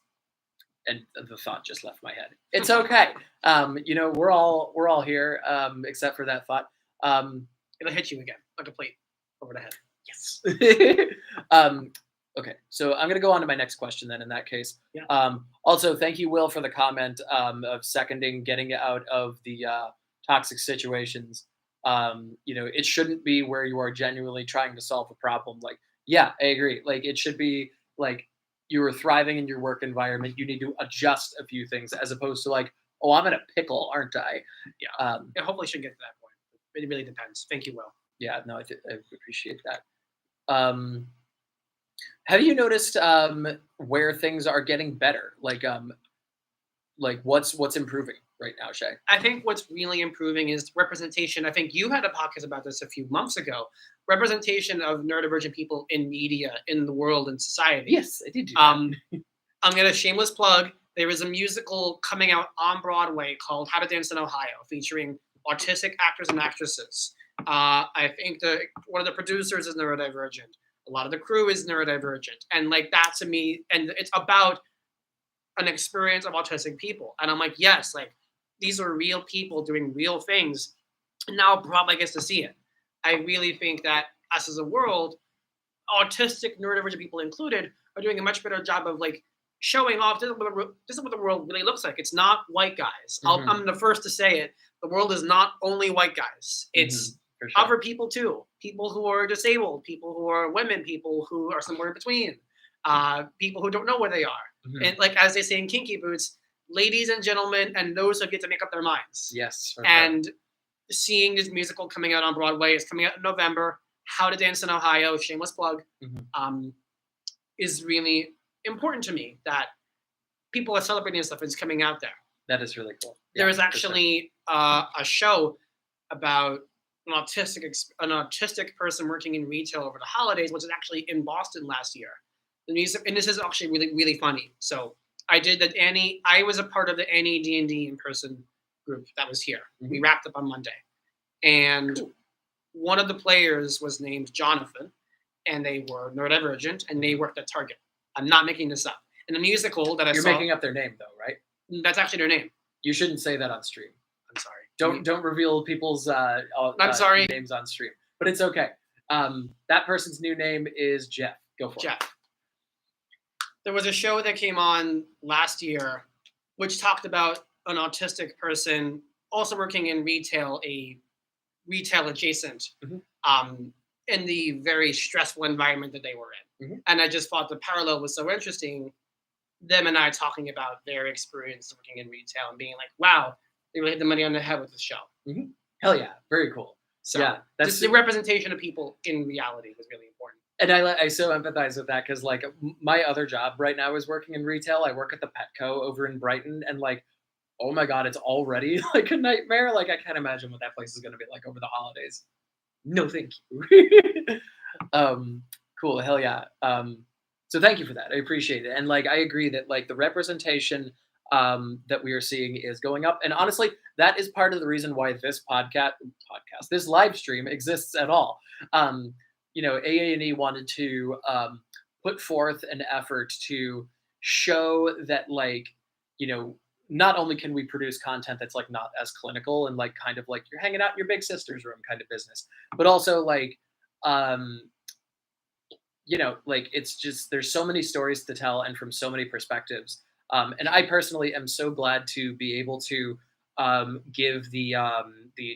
and the thought just left my head. It's okay. We're all here, except for that thought. It'll hit you again like a plate over the head. Yes. Okay, so I'm gonna go on to my next question then. In that case, Yeah. also thank you, Will, for the comment of seconding getting out of the toxic situations. It shouldn't be where you are genuinely trying to solve a problem. Like, yeah, I agree. Like, it should be like you are thriving in your work environment. You need to adjust a few things as opposed to like, oh, I'm in a pickle, aren't I? Yeah. It hopefully should get to that point. It really depends. Thank you, Will. Yeah, no, I appreciate that. Have you noticed where things are getting better? Like what's improving right now, Shay? I think what's really improving is representation. I think you had a podcast about this a few months ago. Representation of neurodivergent people in media, in the world, and society. Yes, I did do that. I'm gonna shameless plug. There is a musical coming out on Broadway called How to Dance in Ohio, featuring autistic actors and actresses. I think one of the producers is neurodivergent. A lot of the crew is neurodivergent, and like that to me, and it's about an experience of autistic people. And I'm like, yes, like these are real people doing real things. And now Broadway gets to see it. I really think that us as a world, autistic, neurodivergent people included, are doing a much better job of like showing off this is what the world really looks like. It's not white guys. Mhm. I'm the first to say it. The world is not only white guys. It's For sure. other people too. People who are disabled, people who are women, people who are somewhere in between, people who don't know where they are. Mhm. And like as they say in Kinky Boots, ladies and gentlemen, and those who get to make up their minds. Yes. For sure. And seeing this musical coming out on Broadway, it's coming out in November. How to Dance in Ohio, shameless plug, is really important to me that people are celebrating this stuff. It's coming out there. That is really cool. There Yeah, was for sure. actually a show about an autistic person working in retail over the holidays, which is actually in Boston last year. And this is actually really, really funny. So I did that. I was a part of the NDEAM in person group that was here. We wrapped up on Monday, and one of the players was named Jonathan, and they were neurodivergent, and they worked at Target. I'm not making this up. In the musical that I You're saw, making up their name though, right? that's actually their name. You shouldn't say that on stream. I'm sorry. Don't reveal people's I'm sorry. names on stream. But it's okay. That person's new name is Jeff. Go for it. Jeff. There was a show that came on last year, which talked about an autistic person also working in retail, a retail adjacent, in the very stressful environment that they were in. And I just thought the parallel was so interesting. Them and I talking about their experience working in retail and being like, wow, they really hit the money on the head with the show. Hell yeah, very cool. So yeah, that's just the representation of people in reality was really important. And I so empathize with that because like my other job right now is working in retail. I work at the Petco over in Brighton, and like, oh my god, it's already like a nightmare. Like I can't imagine what that place is going to be like over the holidays. No, thank you. Cool, hell yeah. So thank you for that. I appreciate it, and like I agree that like the representation that we are seeing is going up, and honestly, that is part of the reason why this this live stream exists at all. AANE wanted to put forth an effort to show that, like, not only can we produce content that's like not as clinical and like kind of like you're hanging out in your big sister's room kind of business, but also like, like it's just there's so many stories to tell and from so many perspectives. And I personally am so glad to be able to give the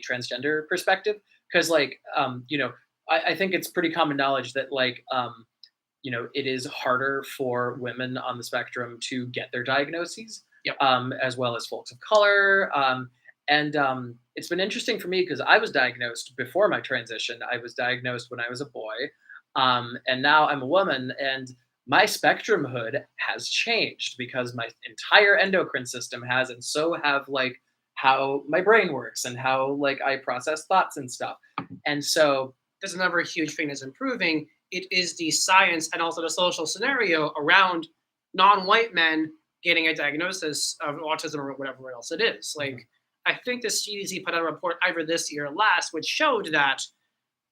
transgender perspective because, like, I think it's pretty common knowledge that, like, it is harder for women on the spectrum to get their diagnoses, as well as folks of color. And it's been interesting for me because I was diagnosed before my transition. I was diagnosed when I was a boy, and now I'm a woman, and my spectrum hood has changed because my entire endocrine system has, and so have like how my brain works and how like I process thoughts and stuff. And so there's another huge thing that's improving. It is the science and also the social scenario around non-white men getting a diagnosis of autism or whatever else it is. Like, I think the CDC put out a report either this year or last, which showed that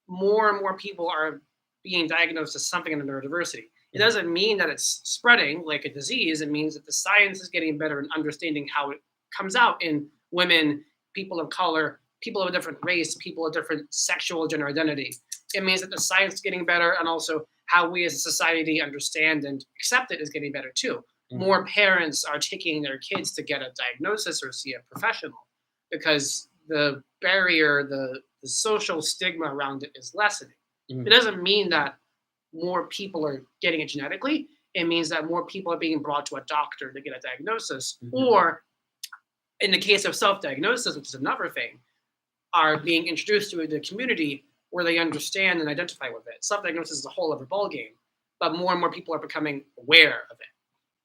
more and more people are being diagnosed as something in the neurodiversity. It doesn't mean that it's spreading like a disease. It means that the science is getting better in understanding how it comes out in women, people of color, people of a different race, people of different sexual gender identity. It means that the science is getting better, and also how we as a society understand and accept it is getting better too. More parents are taking their kids to get a diagnosis or see a professional because the barrier, the social stigma around it is lessening. It doesn't mean that more people are getting it genetically. It means that more people are being brought to a doctor to get a diagnosis, or in the case of self-diagnosis, which is another thing, are being introduced to the community where they understand and identify with it. Self-diagnosis is a whole other ballgame, but more and more people are becoming aware of it.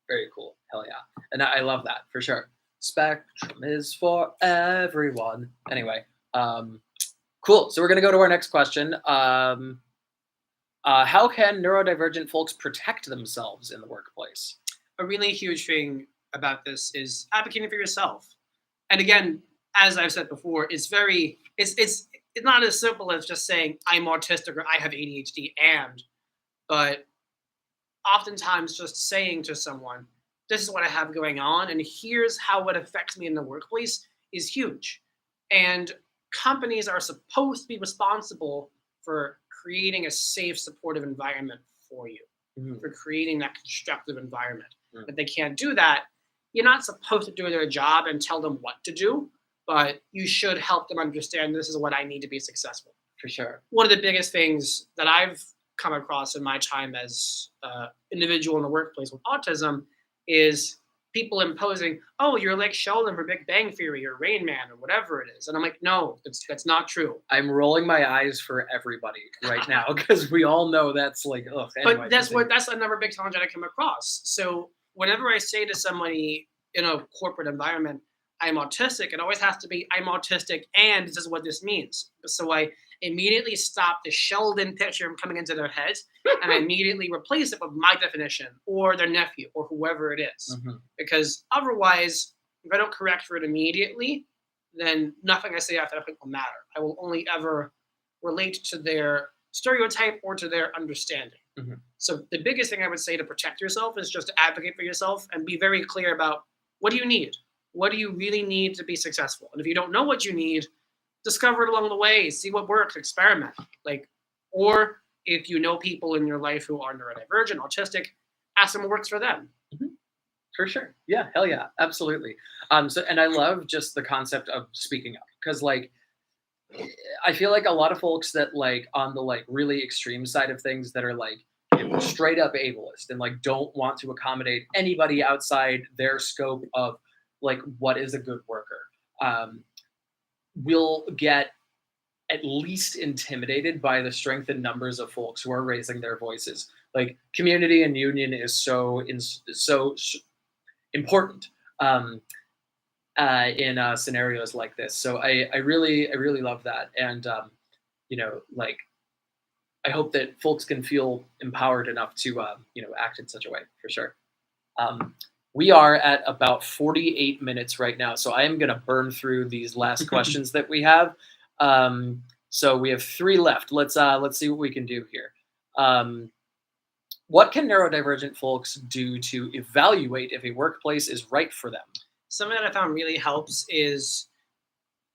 Very cool. Hell yeah. And I love that for sure. Spectrum is for everyone. Anyway, cool. So we're going to go to our next question. How can neurodivergent folks protect themselves in the workplace? A really huge thing about this is advocating for yourself. And again, as I've said before, it's not as simple as just saying I'm autistic or I have ADHD but oftentimes just saying to someone, this is what I have going on, and here's how it affects me in the workplace is huge. And companies are supposed to be responsible for creating a safe, supportive environment for you, for creating that constructive environment. If they can't do that, you're not supposed to do their job and tell them what to do, but you should help them understand this is what I need to be successful. For sure. One of the biggest things that I've come across in my time as an individual in the workplace with autism is people imposing, oh, you're like Sheldon for Big Bang Theory or Rain Man or whatever it is. And I'm like, no, that's not true. I'm rolling my eyes for everybody right now because we all know that's like, ugh. Anyway, but that's another big challenge that I come across. So whenever I say to somebody in a corporate environment, I'm autistic, it always has to be, I'm autistic and this is what this means. So I immediately stop the Sheldon picture from coming into their heads and I immediately replace it with my definition or their nephew or whoever it is. Because otherwise, if I don't correct for it immediately, then nothing I say after that will matter. I will only ever relate to their stereotype or to their understanding. So the biggest thing I would say to protect yourself is just to advocate for yourself and be very clear about what do you need? What do you really need to be successful? And if you don't know what you need, discover it along the way, see what works, experiment. Or if you know people in your life who are neurodivergent, autistic, ask them what works for them. For sure. Yeah, hell yeah, absolutely. And I love just the concept of speaking up because I feel like a lot of folks that on the really extreme side of things that are straight up ableist and don't want to accommodate anybody outside their scope of what is a good worker, will get at least intimidated by the strength and numbers of folks who are raising their voices. Community and union is so important in scenarios like this. So I really love that, and I hope that folks can feel empowered enough to act in such a way for sure. We are at about 48 minutes right now, so I am going to burn through these last questions that we have. So we have 3 left. Let's see what we can do here. What can neurodivergent folks do to evaluate if a workplace is right for them? Something that I found really helps is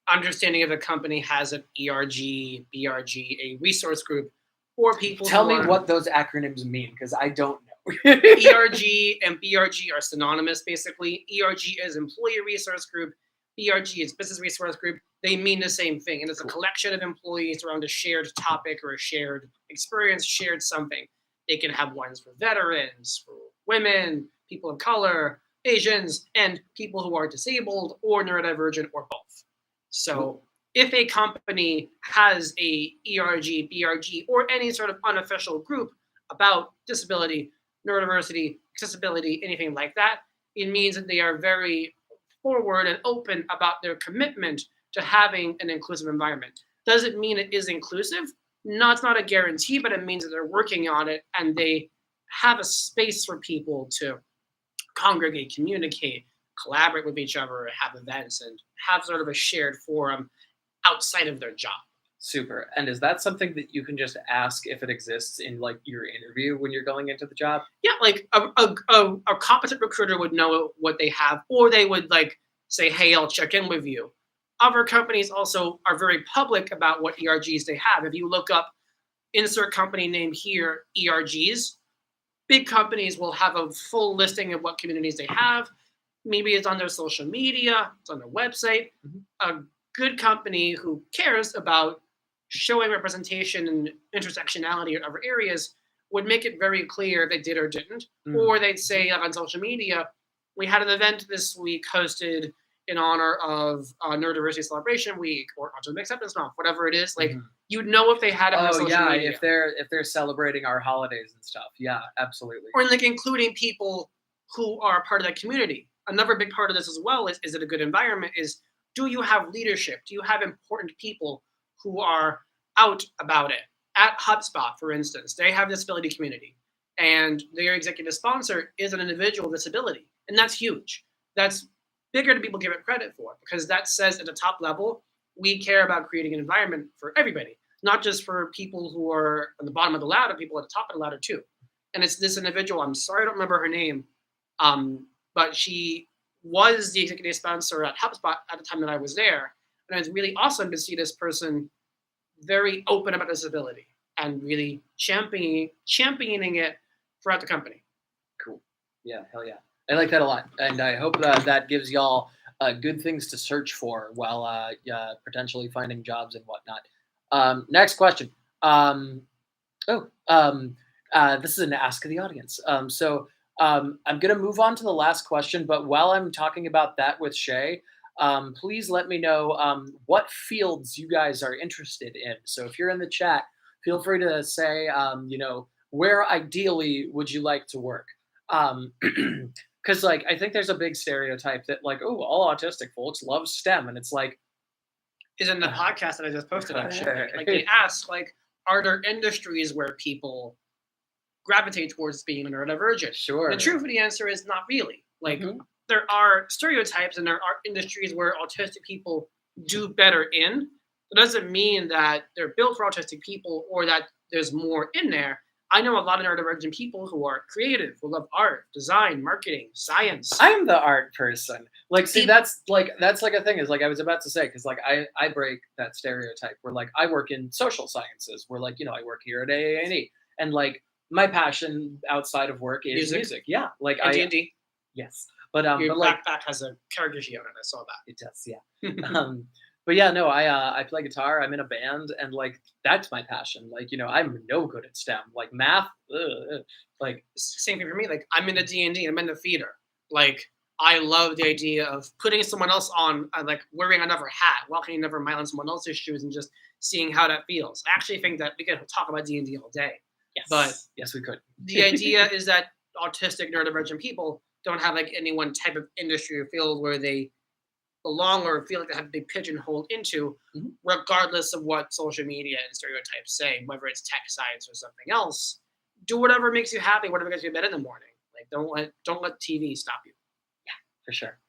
understanding if a company has an ERG, BRG, a resource group, or people. Tell me what those acronyms mean, because I don't know. ERG and BRG are synonymous, basically. ERG is Employee Resource Group. BRG is Business Resource Group. They mean the same thing. And it's a collection of employees around a shared topic or a shared experience, shared something. They can have ones for veterans, for women, people of color, Asians, and people who are disabled or neurodivergent or both. So if a company has a ERG, BRG, or any sort of unofficial group about disability, neurodiversity, accessibility, anything like that, it means that they are very forward and open about their commitment to having an inclusive environment. Does it mean it is inclusive? No, it's not a guarantee, but it means that they're working on it and they have a space for people to congregate, communicate, collaborate with each other, have events, and have sort of a shared forum outside of their job. Super. And is that something that you can just ask if it exists in like your interview when you're going into the job? Yeah, like a competent recruiter would know what they have, or they would like say, "Hey, I'll check in with you." Other companies also are very public about what ERGs they have. If you look up insert company name here, ERGs, big companies will have a full listing of what communities they have. Maybe it's on their social media, it's on their website. Mhm. A good company who cares about showing representation and intersectionality in other areas would make it very clear if they did or didn't. Mm. Or they'd say like, on social media, we had an event this week hosted in honor of Neurodiversity Celebration Week or Autism Acceptance Month, whatever it is. Like Mhm. you'd know if they had it on their Oh social yeah, media. if they're celebrating our holidays and stuff. Yeah, absolutely. Or like including people who are part of that community. Another big part of this as well is it a good environment? Is do you have leadership? Do you have important people who are out about it? At HubSpot, for instance, they have a disability community, and their executive sponsor is an individual with disability, and that's huge. That's bigger than people give it credit for because that says at the top level we care about creating an environment for everybody, not just for people who are on the bottom of the ladder, people at the top of the ladder too. And it's this individual. I'm sorry, I don't remember her name, but she was the executive sponsor at HubSpot at the time that I was there, and it's really awesome to see this person very open about disability and really championing it throughout the company. Cool. Yeah, hell yeah. I like that a lot, and I hope that that gives y'all good things to search for while potentially finding jobs and whatnot. Next question. Um, oh, this is an ask of the audience. I'm going to move on to the last question, but while I'm talking about that with Shay, please let me know what fields you guys are interested in. So if you're in the chat, feel free to say, where ideally would you like to work? Because like I think there's a big stereotype that like, oh, all autistic folks love STEM, and it's like, Is in the podcast that I just posted actually. Like they ask, like, are there industries where people gravitate towards being neurodivergent? sure. The truth of the answer is not really. Like Mhm. there are stereotypes and there are industries where autistic people do better in. It doesn't mean that they're built for autistic people or that there's more in there. I know a lot of neurodivergent people who are creative, who love art, design, marketing, science. I'm the art person. Like, see, Peop- that's like a thing is like I was about to say because like I break that stereotype where like I work in social sciences where like I work here at AANE and like my passion outside of work is Music. music. Yeah, like and D&D. yes, but Your like backpack has a character on it. I saw it does, yeah. that. But yeah, no, I play guitar. I'm in a band, and like that's my passion. Like I'm no good at STEM. Like math, like Same thing for me. Like I'm in the D&D. I'm in the theater. Like I love the idea of putting someone else on, like wearing another hat, walking another mile in someone else's shoes, and just seeing how that feels. I actually think that we could talk about D&D all day. yes, But yes, we could. the idea is that autistic neurodivergent people don't have like any one type of industry or field where they belong or feel like they have to be pigeonholed into, Mhm. regardless of what social media and stereotypes say, whether it's tech science or something else. Do whatever makes you happy, whatever gets you to bed in the morning. Like don't let TV stop you. For sure.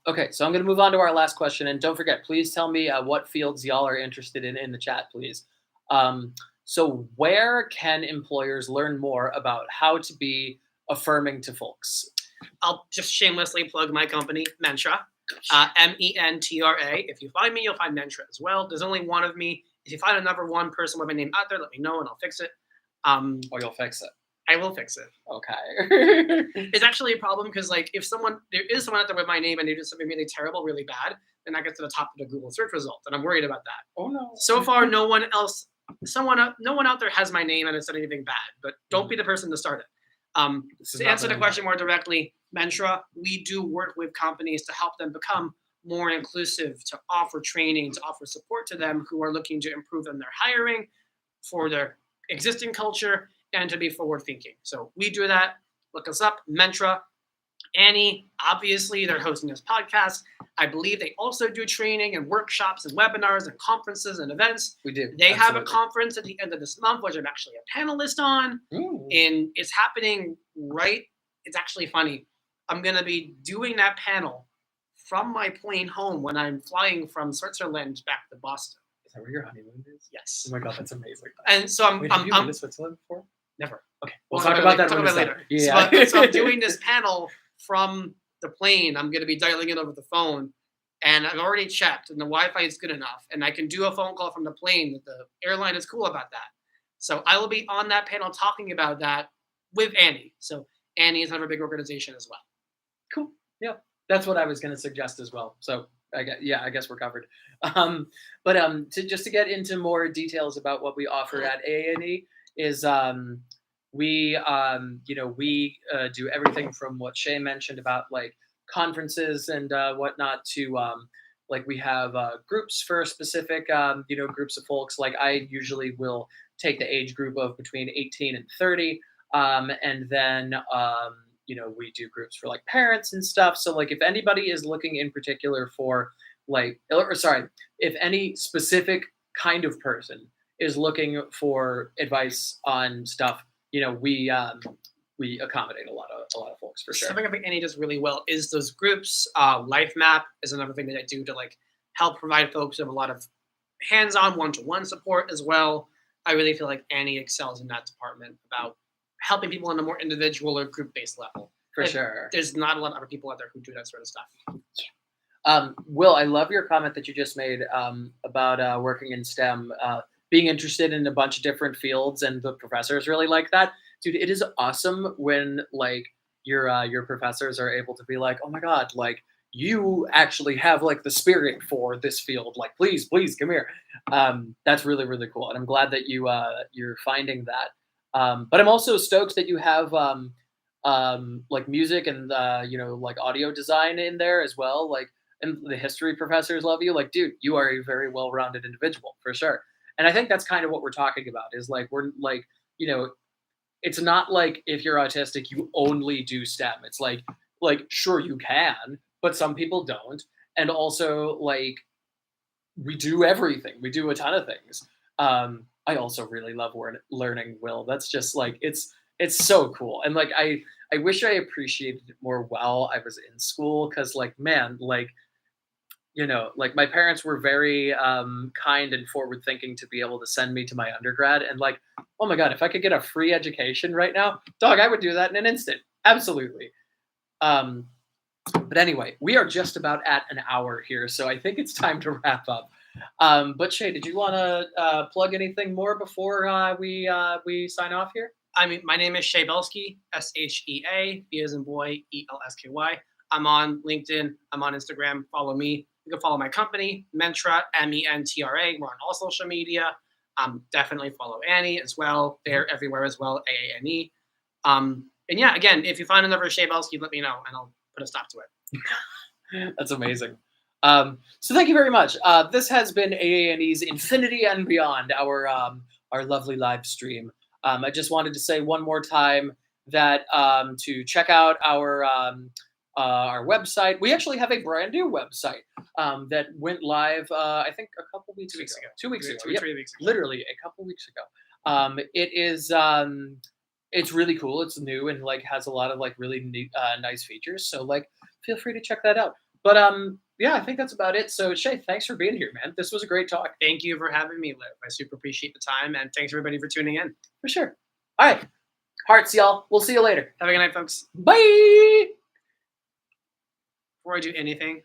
Okay, so I'm going to move on to our last question, and don't forget, please tell me what fields y'all are interested in the chat, please. So, where can employers learn more about how to be affirming to folks? I'll just shamelessly plug my company, Mentra, Mentra. If you find me, you'll find Mentra as well. There's only one of me. If you find another one person with my name out there, let me know and I'll fix it. Or you'll fix it. I will fix it. Okay. It's actually a problem because like if there is someone out there with my name and they do something really terrible, really bad, then that gets to the top of the Google search result, and I'm worried about that. Oh no. So far, no one out there has my name and it's done anything bad. But don't be the person to start it. To answer the question more directly, Mentra, we do work with companies to help them become more inclusive, to offer training, to offer support to them who are looking to improve in their hiring for their existing culture and to be forward thinking. So we do that. Look us up, Mentra. AANE, obviously, they're hosting this podcast. I believe they also do training and workshops and webinars and conferences and events. We do. They have a conference at the end of this month, which I'm actually a panelist on. Ooh. And it's happening it's actually funny. I'm going to be doing that panel from my plane home when I'm flying from Switzerland back to Boston. Is that where your honeymoon is? Yes. Oh my god, that's amazing. And so Wait, have you been to Switzerland before? never. Okay, we'll Talk talk about that talk when about it's it done. later. Yeah. So I'm doing this panel from the plane. I'm going to be dialing in over the phone, and I've already checked, and the Wi-Fi is good enough, and I can do a phone call from the plane. The airline is cool about that. So I will be on that panel talking about that with Annie. So Annie is another big organization as well. Cool. Yeah, that's what I was going to suggest as well. So I guess we're covered. But just to get into more details about what we offer at AANE is we do everything from what Shay mentioned about like conferences and whatnot to like we have groups for specific groups of folks. Like I usually will take the age group of between 18 and 30, and then we do groups for like parents and stuff. So like if anybody is looking in particular for like, or sorry, if any specific kind of person is looking for advice on stuff, we accommodate a lot of folks for sure. Something I think Annie does really well is those groups. Life Map is another thing that I do to like help provide folks with a lot of hands-on one-to-one support as well. I really feel like Annie excels in that department about helping people on a more individual or group-based level. For sure. There's not a lot of other people out there who do that sort of stuff. Will, I love your comment that you just made about working in STEM, being interested in a bunch of different fields, and the professors really like that. Dude, it is awesome when like your professors are able to be like, oh my god, like you actually have like the spirit for this field. Like, please come here. That's really really cool, and I'm glad that you're finding that. But I'm also stoked that you have like music and like audio design in there as well. Like, and the history professors love you. Like, dude, you are a very well-rounded individual for sure. And I think that's kind of what we're talking about. Is like we're like it's not like if you're autistic, you only do STEM. It's like sure you can, but some people don't. And also like we do everything. We do a ton of things. I also really love learning, Will. That's just like it's so cool. And like I wish I appreciated it more while I was in school because like man, like like my parents were very kind and forward thinking to be able to send me to my undergrad. And like, oh my God, if I could get a free education right now, dog, I would do that in an instant. Absolutely. But anyway, we are just about at an hour here. So I think it's time to wrap up. But Shay, did you want to plug anything more before we sign off here? I mean, my name is Shay Belsky, Shea, B as in boy, Elsky. I'm on LinkedIn. I'm on Instagram. Follow me. You can follow my company, Mentra, Mentra. We're on all social media. Definitely follow Annie as well. They're everywhere as well, AANE. And yeah, again, if you find another Shay Belsky, let me know, and I'll put a stop to it. That's amazing. So thank you very much. This has been AANE's Infinity and Beyond, our lovely live stream. I just wanted to say one more time that to check out our website. We actually have a brand new website that went live, I think, a couple weeks ago. 2 weeks ago. Two, 3 weeks ago. Literally a couple weeks ago. It is. It's really cool. It's new and like has a lot of like really neat, nice features. So like, feel free to check that out. But yeah, I think that's about it. So Shay, thanks for being here, man. This was a great talk. Thank you for having me, Liv. I super appreciate the time, and thanks everybody for tuning in. For sure. All right, hearts, y'all. We'll see you later. Have a good night, folks. Bye. Before I do anything,